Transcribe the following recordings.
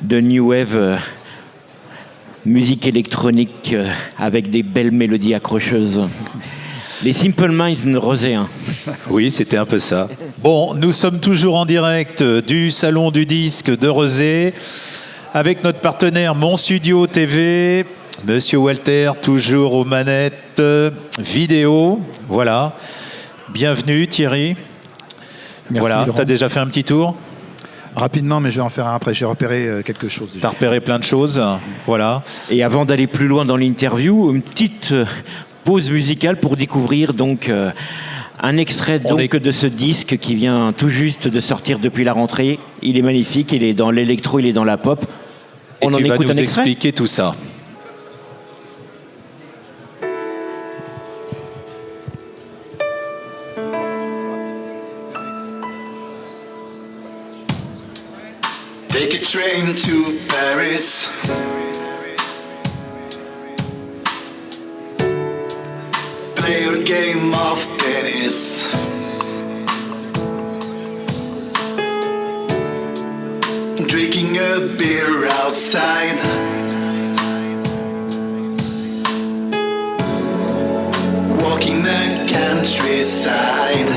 de New Wave, musique électronique avec des belles mélodies accrocheuses. Les Simple Minds roséens. Oui, c'était un peu ça. Bon, nous sommes toujours en direct du Salon du Disque de Rezé avec notre partenaire Mon Studio TV, Monsieur Walter, toujours aux manettes vidéo. Voilà. Bienvenue Thierry. Merci, voilà, Laurent. tu as déjà fait un petit tour? Rapidement, mais je vais en faire un après. J'ai repéré quelque chose Tu as déjà. repéré plein de choses. Voilà. Et avant d'aller plus loin dans l'interview, une petite pause musicale pour découvrir donc un extrait de ce disque qui vient tout juste de sortir depuis la rentrée. Il est magnifique, il est dans l'électro, il est dans la pop. Et On en tu vas écoute nous un extrait. expliquer tout ça. Take a train to Paris. Play your game of tennis. Drinking a beer outside. Walking the countryside.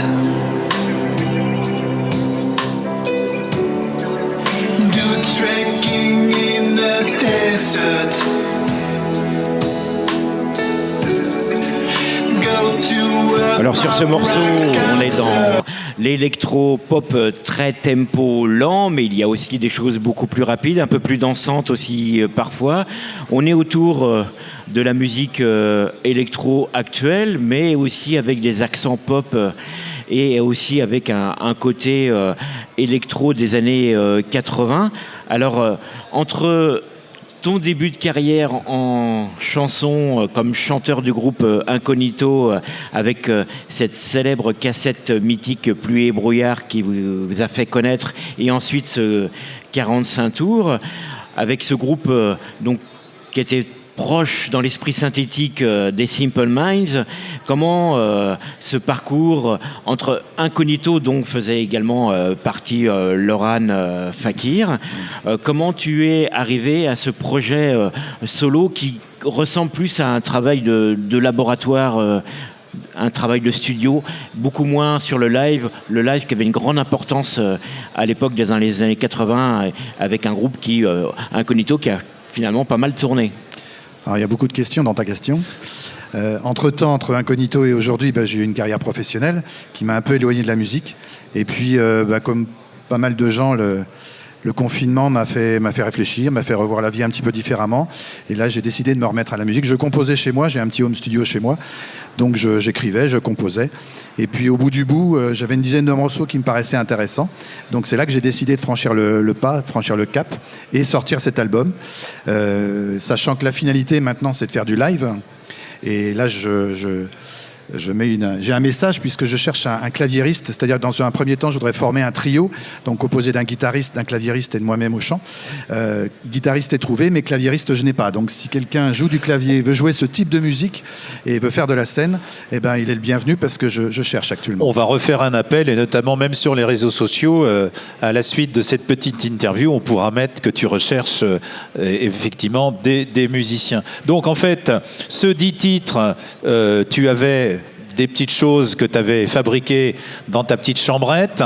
Do trekking in the desert. Go to a Alors sur ce morceau, on est dans concert. l'électro-pop très tempo lent, mais il y a aussi des choses beaucoup plus rapides, un peu plus dansantes aussi parfois. On est autour de la musique électro actuelle, mais aussi avec des accents pop et aussi avec un côté électro des années 80. Alors entre ton début de carrière en chanson comme chanteur du groupe Incognito avec cette célèbre cassette mythique Pluie et brouillard qui vous a fait connaître et ensuite ce 45 tours avec ce groupe donc qui était proche dans l'esprit synthétique des Simple Minds, comment ce parcours entre Incognito, dont faisait également partie Laurane Fakir, comment tu es arrivé à ce projet solo qui ressemble plus à un travail de laboratoire, un travail de studio, beaucoup moins sur le live qui avait une grande importance à l'époque des années 80 avec un groupe Incognito qui a finalement pas mal tourné. Alors, il y a beaucoup de questions dans ta question. Entre-temps, entre Incognito et aujourd'hui, j'ai eu une carrière professionnelle qui m'a un peu éloigné de la musique. Et puis, comme pas mal de gens, le confinement m'a fait réfléchir, m'a fait revoir la vie un petit peu différemment. Et là, j'ai décidé de me remettre à la musique. Je composais chez moi, j'ai un petit home studio chez moi. Donc, j'écrivais, je composais. Et puis, au bout du bout, j'avais une dizaine de morceaux qui me paraissaient intéressants. Donc, c'est là que j'ai décidé de franchir le pas, de franchir le cap et sortir cet album. Sachant que la finalité, maintenant, c'est de faire du live. Et là, j'ai un message puisque je cherche un claviériste, c'est-à-dire dans un premier temps je voudrais former un trio, donc composé d'un guitariste, d'un claviériste et de moi-même au chant. Guitariste est trouvé, mais claviériste je n'ai pas. Donc si quelqu'un joue du clavier, veut jouer ce type de musique et veut faire de la scène, eh ben, il est le bienvenu parce que je cherche actuellement. On va refaire un appel et notamment même sur les réseaux sociaux, à la suite de cette petite interview, on pourra mettre que tu recherches effectivement des musiciens. Donc en fait, ce 10 titres, tu avais des petites choses que tu avais fabriquées dans ta petite chambrette.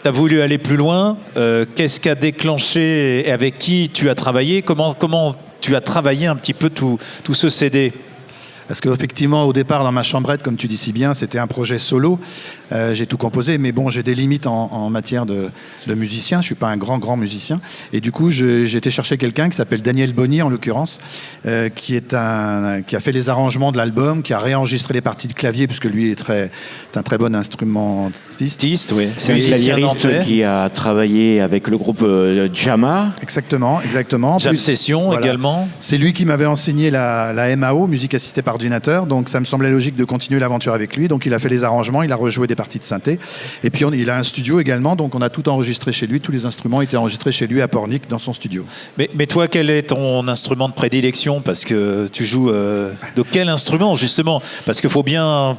Tu as voulu aller plus loin. Qu'est-ce qui a déclenché et avec qui tu as travaillé? Comment tu as travaillé un petit peu tout ce CD? Parce qu'effectivement, au départ, dans ma chambrette, comme tu dis si bien, c'était un projet solo. J'ai tout composé, mais bon, j'ai des limites en matière de musicien. Je ne suis pas un grand musicien. Et du coup, j'ai été chercher quelqu'un qui s'appelle Daniel Bonny, en l'occurrence, qui a fait les arrangements de l'album, qui a réenregistré les parties de clavier, puisque lui c'est un très bon instrumentiste. Oui. C'est un Musicien claviériste nantais. qui a travaillé avec le groupe Jama. Exactement. Jam Session voilà. également. C'est lui qui m'avait enseigné la MAO, musique assistée par ordinateur, donc ça me semblait logique de continuer l'aventure avec lui. Donc il a fait les arrangements, il a rejoué des parties de synthé. Et puis il a un studio également, donc on a tout enregistré chez lui, tous les instruments étaient enregistrés chez lui à Pornic, dans son studio. Mais toi, quel est ton instrument de prédilection? Parce que tu joues de quel instrument, justement? Parce qu'il faut bien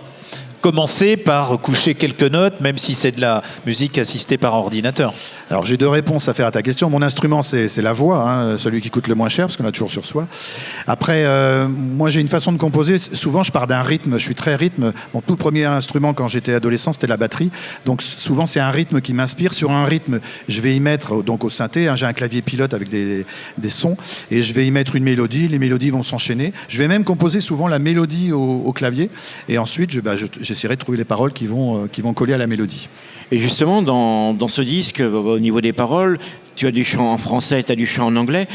commencer par coucher quelques notes, même si c'est de la musique assistée par ordinateur? Alors j'ai deux réponses à faire à ta question. Mon instrument, c'est la voix, hein, celui qui coûte le moins cher, parce qu'on a toujours sur soi. Après, moi j'ai une façon de composer. Souvent je pars d'un rythme, je suis très rythme. Mon tout premier instrument quand j'étais adolescent, c'était la batterie. Donc souvent c'est un rythme qui m'inspire. Sur un rythme, je vais y mettre, donc au synthé, hein, j'ai un clavier pilote avec des sons, et je vais y mettre une mélodie. Les mélodies vont s'enchaîner. Je vais même composer souvent la mélodie au clavier, et ensuite j'essaierai de trouver les paroles qui vont coller à la mélodie. Et justement, dans ce disque, au niveau des paroles, tu as du chant en français, tu as du chant en anglais.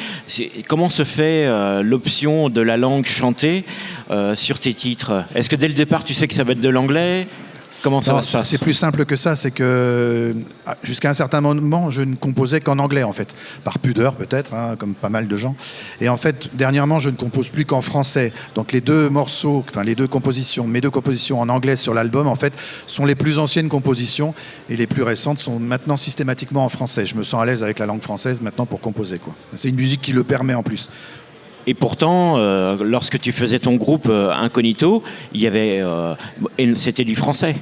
Comment se fait l'option de la langue chantée sur tes titres? Est-ce que dès le départ, tu sais que ça va être de l'anglais? Comment ça se passe? C'est plus simple que ça, c'est que jusqu'à un certain moment, je ne composais qu'en anglais en fait, par pudeur peut-être, hein, comme pas mal de gens. Et en fait, dernièrement, je ne compose plus qu'en français. Donc les deux morceaux, enfin les deux compositions, mes deux compositions en anglais sur l'album, en fait, sont les plus anciennes compositions, et les plus récentes sont maintenant systématiquement en français. Je me sens à l'aise avec la langue française maintenant pour composer, quoi. C'est une musique qui le permet en plus. Et pourtant, lorsque tu faisais ton groupe Incognito, il y avait, c'était du français.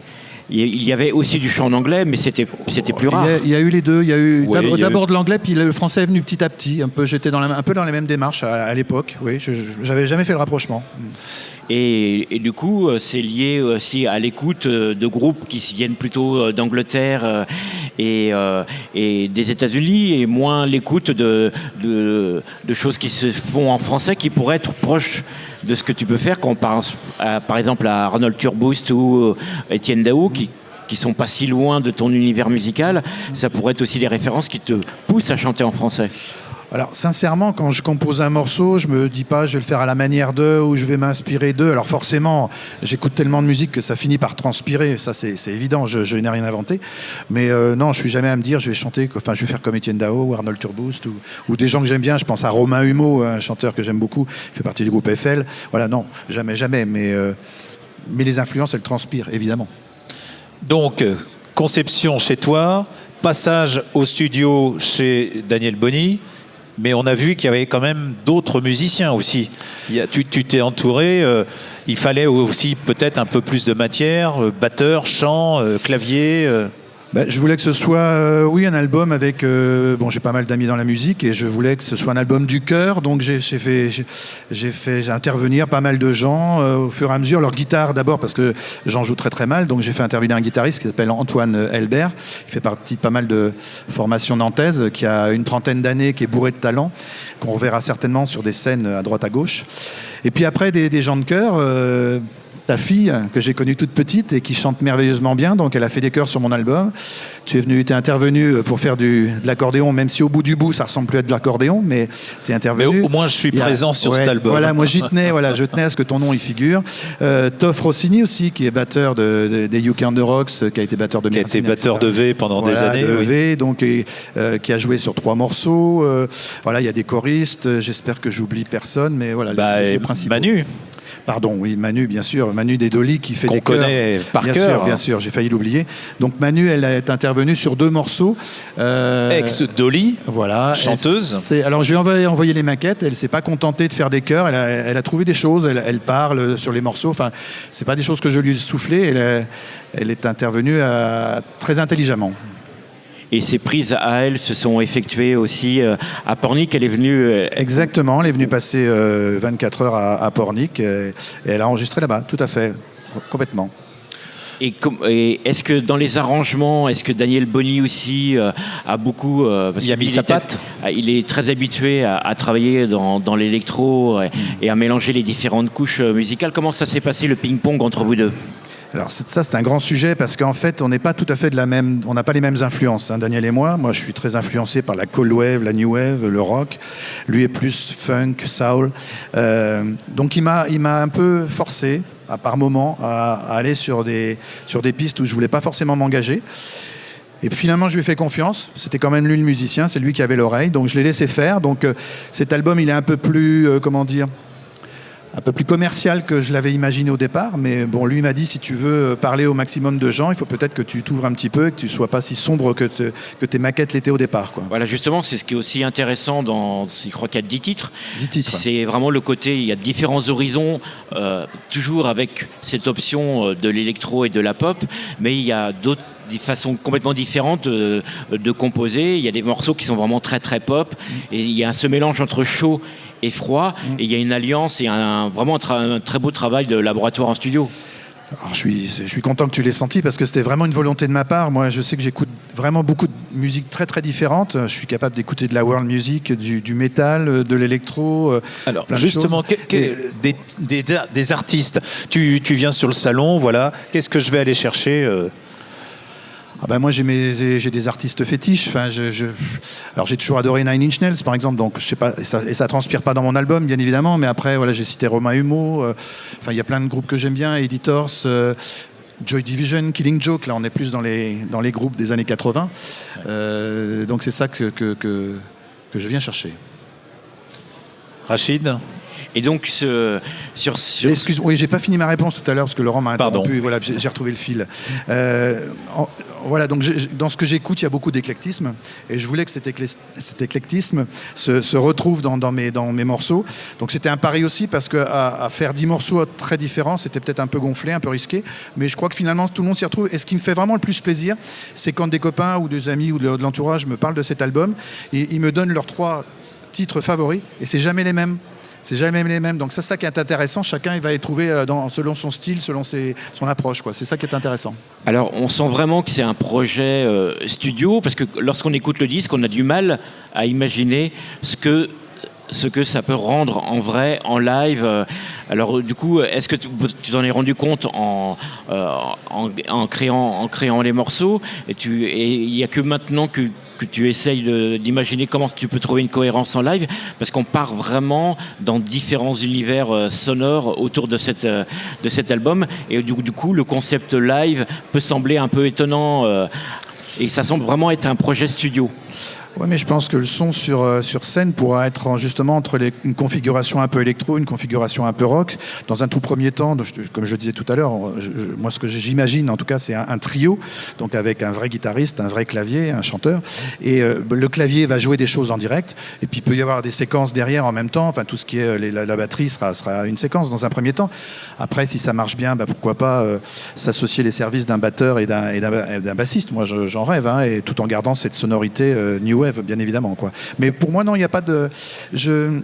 Il y avait aussi du chant en anglais, mais c'était plus rare. Il y a eu les deux. Il y a eu Ouais, d'abord de l'anglais, puis le français est venu petit à petit. J'étais un peu dans les mêmes démarches à l'époque. Oui, je n'avais jamais fait le rapprochement. Et du coup, c'est lié aussi à l'écoute de groupes qui viennent plutôt d'Angleterre et des États-Unis, et moins l'écoute de choses qui se font en français, qui pourraient être proches de ce que tu peux faire quand on pense par exemple à Arnold Turboust ou Étienne Dao, qui sont pas si loin de ton univers musical. Ça pourrait être aussi des références qui te poussent à chanter en français. Alors sincèrement, quand je compose un morceau, je me dis pas je vais le faire à la manière d'eux ou je vais m'inspirer d'eux. Alors forcément, j'écoute tellement de musique que ça finit par transpirer, ça c'est évident, je n'ai rien inventé. Mais non, je suis jamais à me dire je vais chanter, enfin je vais faire comme Étienne Dao ou Arnold Turboust ou des gens que j'aime bien. Je pense à Romain Humeau, un chanteur que j'aime beaucoup, il fait partie du groupe Eiffel. Voilà, non, jamais. Mais les influences, elles transpirent, évidemment. Donc, conception chez toi, passage au studio chez Daniel Bonny. Mais on a vu qu'il y avait quand même d'autres musiciens aussi. Tu t'es entouré, il fallait aussi peut-être un peu plus de matière, batteur, chant, clavier. Je voulais que ce soit, oui, un album avec... j'ai pas mal d'amis dans la musique et je voulais que ce soit un album du cœur. Donc j'ai fait intervenir pas mal de gens au fur et à mesure. Leur guitare d'abord parce que j'en joue très très mal. Donc j'ai fait intervenir un guitariste qui s'appelle Antoine Elbert. Il fait partie de pas mal de formations nantaises, qui a une trentaine d'années, qui est bourré de talent, qu'on reverra certainement sur des scènes à droite à gauche. Et puis après des gens de cœur... ta fille, que j'ai connue toute petite et qui chante merveilleusement bien, donc elle a fait des chœurs sur mon album. Tu es intervenu pour faire de l'accordéon, même si au bout du bout, ça ressemble plus à de l'accordéon, mais tu es intervenu. Mais au moins, je suis présent sur cet album. Voilà, moi j'y tenais, je tenais à ce que ton nom y figure. Toph Rossini aussi, qui est batteur des You Can The Rocks, qui a été batteur de Qui a été batteur de V pendant des années. De V, donc, qui a joué sur 3 morceaux. Il y a des choristes, j'espère que j'oublie personne, mais voilà, les principaux. Manu. Pardon, oui, Manu, bien sûr. Manu Desdoli qui fait des chœurs. Qu'on connaît par cœur. Bien sûr, j'ai failli l'oublier. Donc Manu, elle est intervenue sur 2 morceaux. Ex-Dolly, voilà, chanteuse. Alors je lui ai envoyé les maquettes, elle s'est pas contentée de faire des chœurs, elle a trouvé des choses, elle parle sur les morceaux. Enfin, c'est pas des choses que je lui ai soufflées, elle est intervenue très intelligemment. Et ces prises à elle se sont effectuées aussi à Pornic. Elle est venue... Exactement, elle est venue passer 24 heures à Pornic et elle a enregistré là-bas, tout à fait, complètement. Et est-ce que dans les arrangements, est-ce que Daniel Bonny aussi a beaucoup... il a mis sa patte. Il est très habitué à travailler dans l'électro et à mélanger les différentes couches musicales. Comment ça s'est passé le ping-pong entre vous deux ? Alors ça, c'est un grand sujet parce qu'en fait, on n'est pas tout à fait on n'a pas les mêmes influences, hein, Daniel et moi. Moi, je suis très influencé par la cold wave, la new wave, le rock. Lui est plus funk, soul. Donc il m'a un peu forcé, par moments, à aller sur des pistes où je voulais pas forcément m'engager. Et puis finalement, je lui ai fait confiance. C'était quand même lui le musicien, c'est lui qui avait l'oreille. Donc je l'ai laissé faire. Donc cet album, il est un peu plus, un peu plus commercial que je l'avais imaginé au départ. Mais bon, lui m'a dit, si tu veux parler au maximum de gens, il faut peut-être que tu t'ouvres un petit peu et que tu sois pas si sombre que tes maquettes l'étaient au départ, quoi. Voilà, justement, c'est ce qui est aussi intéressant dans, je crois qu'il y a 10 titres. 10 titres. C'est vraiment le côté, il y a différents horizons, toujours avec cette option de l'électro et de la pop, mais il y a des façons complètement différentes de composer. Il y a des morceaux qui sont vraiment très très pop, et il y a ce mélange entre chaud et froid, et il y a une alliance et vraiment un très beau travail de laboratoire en studio. Alors, je suis content que tu l'aies senti parce que c'était vraiment une volonté de ma part. Moi, je sais que j'écoute vraiment beaucoup de musique très très différente. Je suis capable d'écouter de la world music, du métal, de l'électro. Alors plein de justement, choses. des artistes. Tu viens sur le salon, voilà. Qu'est-ce que je vais aller chercher Ah ben moi j'ai des artistes fétiches. Enfin, alors j'ai toujours adoré Nine Inch Nails par exemple, donc je sais pas, et ça transpire pas dans mon album bien évidemment, mais après voilà, j'ai cité Romain Humeau. Enfin il y a plein de groupes que j'aime bien, Editors, Joy Division, Killing Joke. Là on est plus dans les groupes des années 80. Donc c'est ça que je viens chercher. Rachid? Et donc, Excuse, oui, j'ai pas fini ma réponse tout à l'heure parce que Laurent m'a interrompu. Voilà, j'ai retrouvé le fil. Voilà, donc dans ce que j'écoute, il y a beaucoup d'éclectisme, et je voulais que cet éclectisme se retrouve dans mes morceaux. Donc c'était un pari aussi parce que à faire 10 morceaux très différents, c'était peut-être un peu gonflé, un peu risqué, mais je crois que finalement tout le monde s'y retrouve. Et ce qui me fait vraiment le plus plaisir, c'est quand des copains ou des amis ou de l'entourage me parlent de cet album, et ils me donnent leurs 3 titres favoris, et c'est jamais les mêmes. C'est jamais les mêmes. Donc c'est ça qui est intéressant. Chacun il va les trouver selon son style, selon son approche, quoi. C'est ça qui est intéressant. Alors on sent vraiment que c'est un projet studio, parce que lorsqu'on écoute le disque, on a du mal à imaginer ce que ça peut rendre en vrai, en live. Alors du coup, est-ce que tu t'en es rendu compte en créant les morceaux, et il n'y a que maintenant que tu essayes d'imaginer comment tu peux trouver une cohérence en live, parce qu'on part vraiment dans différents univers sonores autour de cet album, et du coup le concept live peut sembler un peu étonnant, et ça semble vraiment être un projet studio. Oui, mais je pense que le son sur scène pourra être justement entre une configuration un peu électro, une configuration un peu rock. Dans un tout premier temps, comme je disais tout à l'heure, moi ce que j'imagine en tout cas, c'est un trio, donc avec un vrai guitariste, un vrai clavier, un chanteur. Et le clavier va jouer des choses en direct, et puis il peut y avoir des séquences derrière en même temps. Enfin, tout ce qui est la batterie sera une séquence dans un premier temps. Après, si ça marche bien, pourquoi pas s'associer les services d'un batteur et d'un bassiste. Moi, j'en rêve, hein, et tout en gardant cette sonorité new wave, bien évidemment, quoi. Mais pour moi, non, il n'y a pas de... Je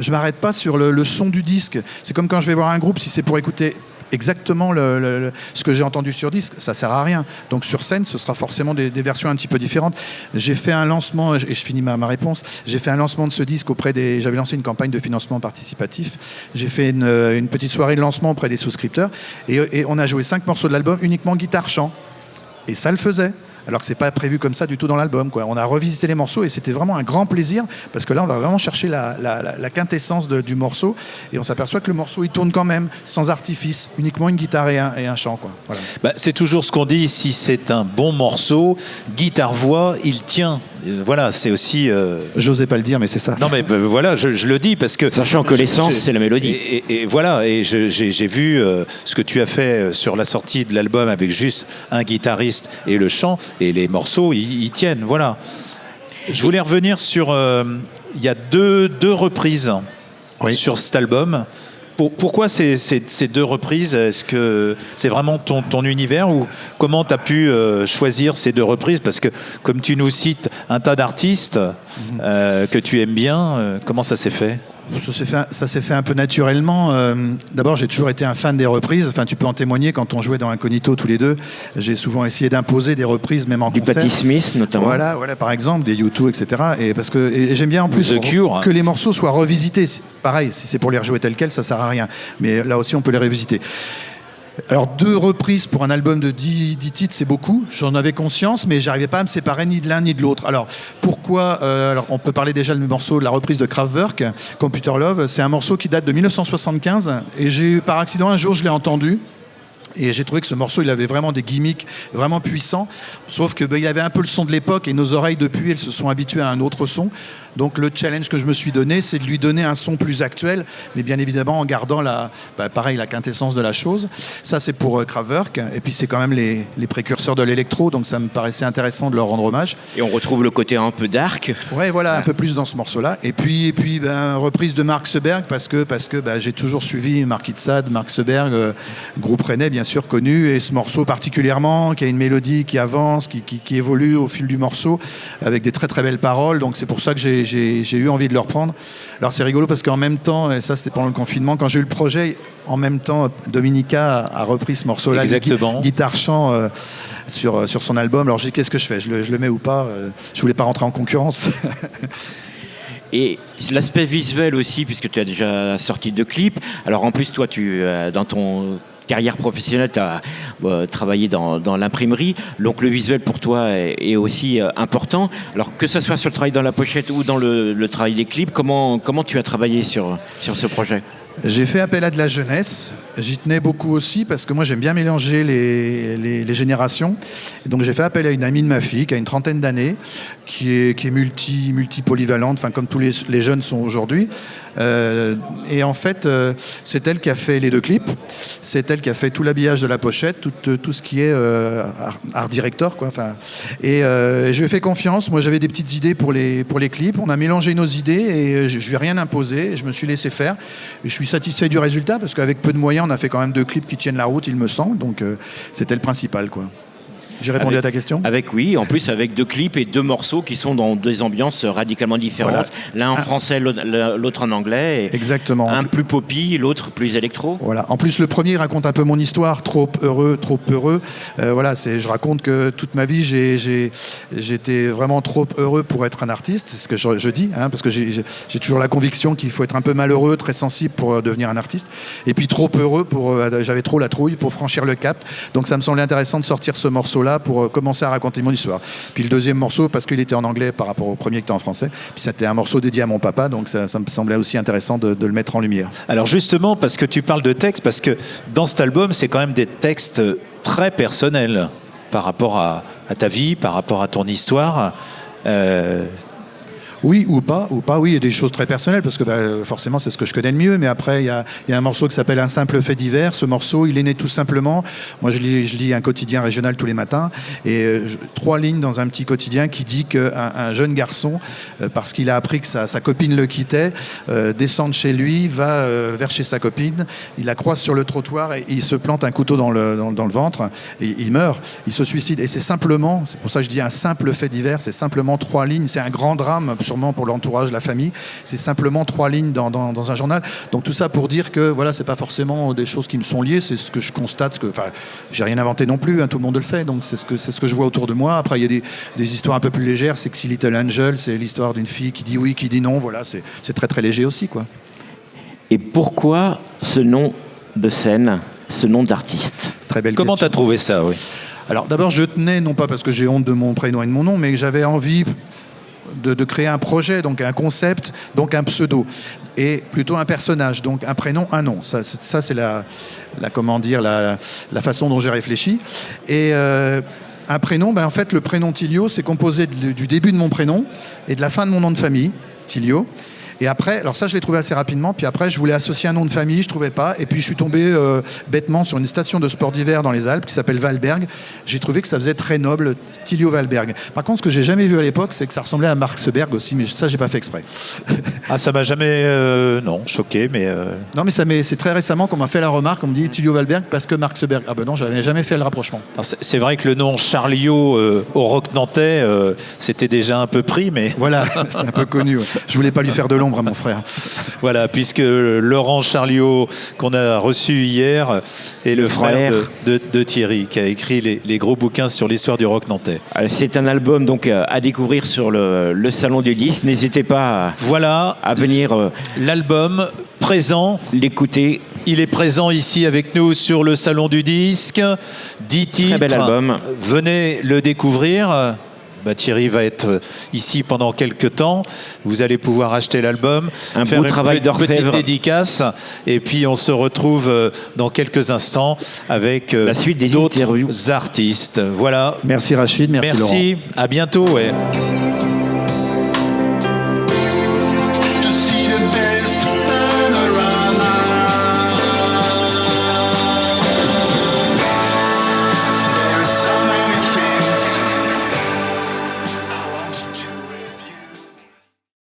m'arrête pas sur le son du disque. C'est comme quand je vais voir un groupe, si c'est pour écouter exactement ce que j'ai entendu sur disque, ça sert à rien. Donc sur scène, ce sera forcément des versions un petit peu différentes. J'ai fait un lancement, et je finis ma réponse, j'ai fait un lancement de ce disque j'avais lancé une campagne de financement participatif. J'ai fait une petite soirée de lancement auprès des souscripteurs, et on a joué 5 morceaux de l'album uniquement guitare-chant. Et ça le faisait. Alors que c'est pas prévu comme ça du tout dans l'album, quoi. On a revisité les morceaux et c'était vraiment un grand plaisir, parce que là on va vraiment chercher la quintessence du morceau, et on s'aperçoit que le morceau il tourne quand même sans artifice, uniquement une guitare et un chant, quoi. Voilà. C'est toujours ce qu'on dit, si c'est un bon morceau, guitare-voix, il tient. Voilà, c'est aussi... J'osais pas le dire, mais c'est ça. Non, mais voilà, je le dis parce que... Sachant que l'essence, c'est la mélodie. Et voilà, et j'ai vu ce que tu as fait sur la sortie de l'album avec juste un guitariste et le chant, et les morceaux, ils tiennent, voilà. Je voulais revenir sur... Il y a deux reprises sur cet album. Pourquoi ces 2 reprises? Est-ce que c'est vraiment ton univers, ou comment tu as pu choisir ces 2 reprises? Parce que comme tu nous cites un tas d'artistes que tu aimes bien, comment ça s'est fait? Ça s'est fait un peu naturellement. D'abord, j'ai toujours été un fan des reprises. Enfin, tu peux en témoigner, quand on jouait dans Incognito tous les deux. J'ai souvent essayé d'imposer des reprises, même en concert. Du Patti Smith, notamment. Voilà, par exemple, des U2, etc. Et j'aime bien en plus The Cure, que les morceaux soient revisités. Pareil, si c'est pour les rejouer tels quels, ça sert à rien. Mais là aussi, on peut les revisiter. Alors 2 reprises pour un album de 10 titres, c'est beaucoup. J'en avais conscience, mais j'arrivais pas à me séparer ni de l'un ni de l'autre. Alors pourquoi alors on peut parler déjà du morceau, de la reprise de Kraftwerk, Computer Love. C'est un morceau qui date de 1975, et par accident un jour je l'ai entendu. Et j'ai trouvé que ce morceau, il avait vraiment des gimmicks vraiment puissants. Sauf que il avait un peu le son de l'époque, et nos oreilles depuis, elles se sont habituées à un autre son. Donc le challenge que je me suis donné, c'est de lui donner un son plus actuel, mais bien évidemment en gardant la quintessence de la chose. Ça, c'est pour Kraftwerk. Et puis c'est quand même les précurseurs de l'électro, donc ça me paraissait intéressant de leur rendre hommage. Et on retrouve le côté un peu dark. Ouais, voilà, un peu plus dans ce morceau-là. Et puis reprise de Mark Seberg, parce que j'ai toujours suivi Mark Itzad, Mark Seberg, groupe rennais bien sûr connu, et ce morceau particulièrement, qui a une mélodie qui avance, qui évolue au fil du morceau, avec des très très belles paroles. Donc c'est pour ça que j'ai eu envie de le reprendre. Alors c'est rigolo parce qu'en même temps, et ça c'était pendant le confinement, quand j'ai eu le projet, en même temps Dominica a repris ce morceau-là, guitare-chant sur son album. Alors j'ai dit qu'est-ce que je fais, je le mets ou pas, je voulais pas rentrer en concurrence. Et l'aspect visuel aussi, puisque tu as déjà sorti 2 clips. Alors en plus, toi, dans ton carrière professionnelle, tu as travaillé dans l'imprimerie. Donc le visuel pour toi est aussi important. Alors que ce soit sur le travail dans la pochette ou dans le travail des clips, comment tu as travaillé sur ce projet ? J'ai fait appel à de la jeunesse. J'y tenais beaucoup aussi parce que moi j'aime bien mélanger les générations. Et donc j'ai fait appel à une amie de ma fille qui a une 30aine d'années, qui est multi-polyvalente, enfin comme tous les jeunes sont aujourd'hui. Et en fait, c'est elle qui a fait les 2 clips. C'est elle qui a fait tout l'habillage de la pochette, tout ce qui est art director, quoi. Enfin, et je lui ai fait confiance. Moi j'avais des petites idées pour les clips. On a mélangé nos idées et je lui ai rien imposé. Je me suis laissé faire. Et je suis satisfait du résultat parce qu'avec peu de moyens, on a fait quand même 2 clips qui tiennent la route, il me semble. Donc c'était le principal, quoi. J'ai répondu à ta question ? Oui, en plus avec 2 clips et 2 morceaux qui sont dans 2 ambiances radicalement différentes. Voilà. L'un en français, l'autre en anglais. Exactement. Un plus poppy, l'autre plus électro. Voilà. En plus, le premier raconte un peu mon histoire, trop heureux. Je raconte que toute ma vie, j'étais vraiment trop heureux pour être un artiste. C'est ce que je dis, parce que j'ai toujours la conviction qu'il faut être un peu malheureux, très sensible pour devenir un artiste. Et puis trop heureux j'avais trop la trouille pour franchir le cap. Donc ça me semblait intéressant de sortir ce morceau-là pour commencer à raconter mon histoire. Puis le deuxième morceau, parce qu'il était en anglais par rapport au premier qui était en français, puis c'était un morceau dédié à mon papa, donc ça me semblait aussi intéressant de le mettre en lumière. Alors justement, parce que tu parles de texte, parce que dans cet album, c'est quand même des textes très personnels par rapport à ta vie, par rapport à ton histoire. Oui, ou pas, oui, il y a des choses très personnelles, parce que forcément, c'est ce que je connais le mieux, mais après, il y a un morceau qui s'appelle Un simple fait divers. Ce morceau, il est né tout simplement. Moi, je lis un quotidien régional tous les matins, et 3 lignes dans un petit quotidien qui dit qu'un jeune garçon, parce qu'il a appris que sa copine le quittait, descend de chez lui, va vers chez sa copine, il la croise sur le trottoir, et il se plante un couteau dans le ventre, et il meurt, il se suicide. Et c'est simplement, c'est pour ça que je dis un simple fait divers, c'est simplement 3 lignes, c'est un grand drame, sûrement pour l'entourage, la famille. C'est simplement 3 lignes dans un journal. Donc tout ça pour dire que voilà, c'est pas forcément des choses qui me sont liées, c'est ce que je constate. J'ai rien inventé non plus, tout le monde le fait. Donc c'est ce que je vois autour de moi. Après, il y a des histoires un peu plus légères. Sexy Little Angel, c'est l'histoire d'une fille qui dit oui, qui dit non. Voilà, c'est très très léger aussi, quoi. Et pourquoi ce nom de scène, ce nom d'artiste ? Très belle Comment question. t'as trouvé ça, oui ? Alors d'abord, je tenais, non pas parce que j'ai honte de mon prénom et de mon nom, mais j'avais envie de créer un projet, donc un concept, donc un pseudo, et plutôt un personnage, donc un prénom, un nom. Ça c'est la façon dont j'ai réfléchi. Et un prénom, en fait, le prénom Tilio, c'est composé du début de mon prénom et de la fin de mon nom de famille, Tilio. Et après, alors ça je l'ai trouvé assez rapidement, puis après je voulais associer un nom de famille, je trouvais pas, et puis je suis tombé bêtement sur une station de sport d'hiver dans les Alpes qui s'appelle Valberg. J'ai trouvé que ça faisait très noble, Tilio Valberg. Par contre, ce que j'ai jamais vu à l'époque, c'est que ça ressemblait à Mark Seberg aussi, mais ça j'ai pas fait exprès. Ah, ça m'a jamais choqué, mais Non, mais c'est très récemment qu'on m'a fait la remarque, on me dit Tilio Valberg parce que Mark Seberg. Ah ben non, j'avais jamais fait le rapprochement. alors, c'est vrai que le nom Charliot au Rock Nantais, c'était déjà un peu pris, mais Voilà, c'était un peu connu. Ouais. Je voulais pas lui faire de l'ombre à mon frère. voilà, puisque Laurent Charliot, qu'on a reçu hier, est le frère de Thierry, qui a écrit les gros bouquins sur l'histoire du rock nantais. C'est un album donc à découvrir sur le Salon du Disque. N'hésitez pas Voilà à venir l'album présent. l'écouter. Il est présent ici avec nous sur le Salon du Disque. 10 titres. Très bel album. Venez le découvrir. Thierry va être ici pendant quelques temps. Vous allez pouvoir acheter l'album, Un faire beau travail une d'orfèvre. petite dédicace, et puis on se retrouve dans quelques instants avec La suite des interviews. d'autres artistes. Voilà. Merci Rachid, merci Laurent. Merci. À bientôt. Ouais.